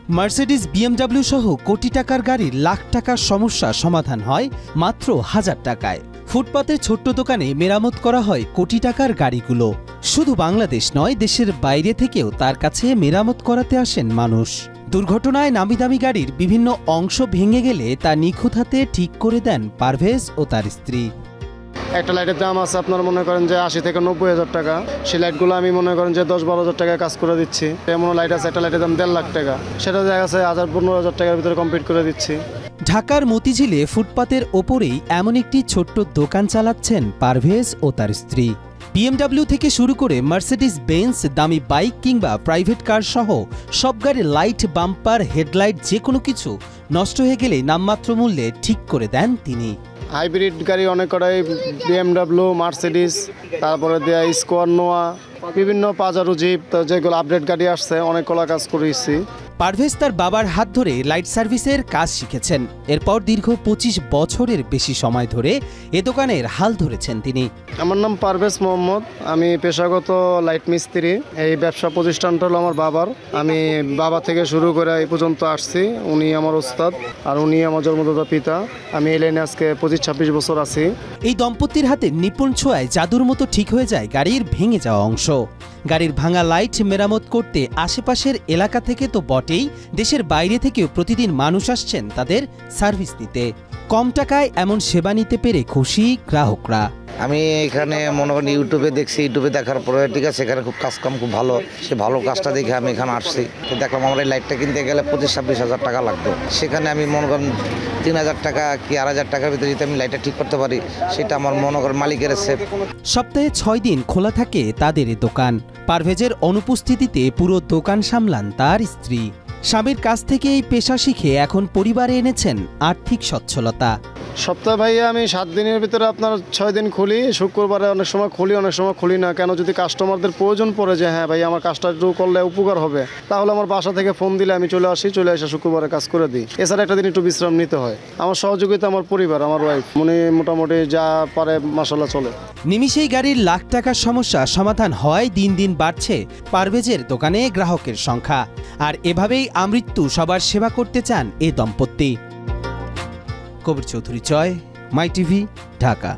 Mercedes BMW সহ কোটি টাকার গাড়ির লাখ টাকার সমস্যা সমাধান হয় মাত্র 1000 টাকায়। ফুটপাতের ছোট্ট দোকানে মেরামত করা হয় কোটি টাকার গাড়িগুলো। শুধু বাংলাদেশ নয়, দেশের বাইরে থেকেও তার কাছে মেরামত করাতে আসেন মানুষ। দুর্ঘটনায় নামিদামি গাড়ির বিভিন্ন অংশ ভেঙে গেলে তা নিখুঁত হাতে ঠিক করে দেন পারভেজ ও তার স্ত্রী। একটা লাইটের দাম আছে আপনার মনে করেন যে 80 থেকে 90 হাজার টাকা। সেই লাইটগুলো আমি মনে করেন যে 10-12 হাজার টাকায় কাজ করে দিচ্ছি। এমন লাইট আছে একটা লাইটের দাম 1.5 লাখ টাকা, সেটা দেখা যাচ্ছে 1000-15 হাজার টাকার ভিতরে কমপ্লিট করে দিচ্ছি। ঢাকার মতিঝিলে ফুটপাতের ওপরেই এমন একটি ছোট্ট দোকান চালাচ্ছেন পারভেজ ও তার স্ত্রী। বিএমডব্লিউ থেকে শুরু করে মার্সিডিজ বেঞ্জ, দামি বাইক কিংবা প্রাইভেট কার সহ সব গাড়ির লাইট, বাম্পার, হেডলাইট যে কোনো কিছু নষ্ট হয়ে গেলে নামমাত্র মূল্যে ঠিক করে দেন তিনি। হাইব্রিড গাড়ি অনেক কটাই বিএমডব্লিউ, মার্সিডিজ, তারপরে দেয়া স্কোয়ার, নোয়া, বিভিন্ন পাজারো, জিপ, যেগুলো আপডেট গাড়ি আসছে অনেক কলা কাজ করেছি। পারভেজ তার বাবার হাত ধরে লাইট সার্ভিসের কাজ শিখেছেন। এরপর দীর্ঘ 25 বছরের বেশি সময় ধরে এ দোকানের হাল ধরেছেন তিনি। আমার নাম পারভেজ মোহাম্মদ, আমি পেশাগত লাইট মিস্ত্রি। এই ব্যবসা প্রতিষ্ঠানটা হলো আমার বাবার। আমি বাবা থেকে শুরু করে এই পর্যন্ত আসছি। উনি আমার ওস্তাদ আর উনি আমার জন্মদাতা পিতা। আমি এই লাইনে আজকে 25-26 বছর আছি। এই দম্পতির হাতে নিপুণ ছোঁয়ায় জাদুর মতো ঠিক হয়ে যায় গাড়ির ভেঙে যাওয়া অংশ। গাড়ির ভাঙা লাইট মেরামত করতে আশেপাশের এলাকা থেকে তো বটেই, দেশের বাইরে থেকেও প্রতিদিন মানুষ আসছেন তাদের সার্ভিস নিতে। কম টাকায় এমন সেবা নিতে পেরে খুশি গ্রাহকরা। আমি এখানে মনে করেন ইউটিউবে দেখছি, ইউটিউবে দেখার পরে ঠিক আছে এখানে খুব কাজকাম খুব ভালো, সে ভালো কাজটা দেখে আমি এখানে আসছি। দেখলাম আমার এই লাইটটা কিনতে গেলে 25-26 হাজার টাকা লাগতো, সেখানে আমি মনে করেন 3000 টাকা কি 4000 টাকার ভিতরে যদি আমি লাইটটা ঠিক করতে পারি, সেটা আমার মনে করেন মালিকের সেফ। সপ্তাহে 6 দিন খোলা থাকে তাদের দোকান। পারভেজের অনুপস্থিতিতে পুরো দোকান সামলান তার স্ত্রী। স্বামীর কাছ থেকে এই পেশা শিখে এখন পরিবারে এনেছেন আর্থিক সচ্ছলতা। সপ্তাহে ভাইয়া আমি 7 দিনের ভিতরে আপনার 6 দিন খুলি। শুক্রবারে অনেক সময় খুলি, অনেক সময় খুলি না। কেন যদি কাস্টমারদের প্রয়োজন পড়ে যে হ্যাঁ ভাই আমার কাজটা একটু করলে উপকার হবে, তাহলে আমার বাসা থেকে ফোন দিলে আমি চলে আসি, চলে এসে শুক্রবারে কাজ করে দিই। এছাড়া একটা দিন একটু বিশ্রাম নিতে হয়। আমার সহযোগিতা আমার পরিবার, আমার ওয়াইফ, উনি মোটামুটি যা পারে মাশাআল্লাহ চলে। নিমিষেই গাড়ির লাখ টাকার সমস্যা সমাধান হয়। দিন দিন বাড়ছে পারভেজের দোকানে গ্রাহকের সংখ্যা। আর এভাবেই আমৃত্যু সবার সেবা করতে চান এ দম্পতি। কবির চৌধুরী, জয়, মাই টিভি, ঢাকা।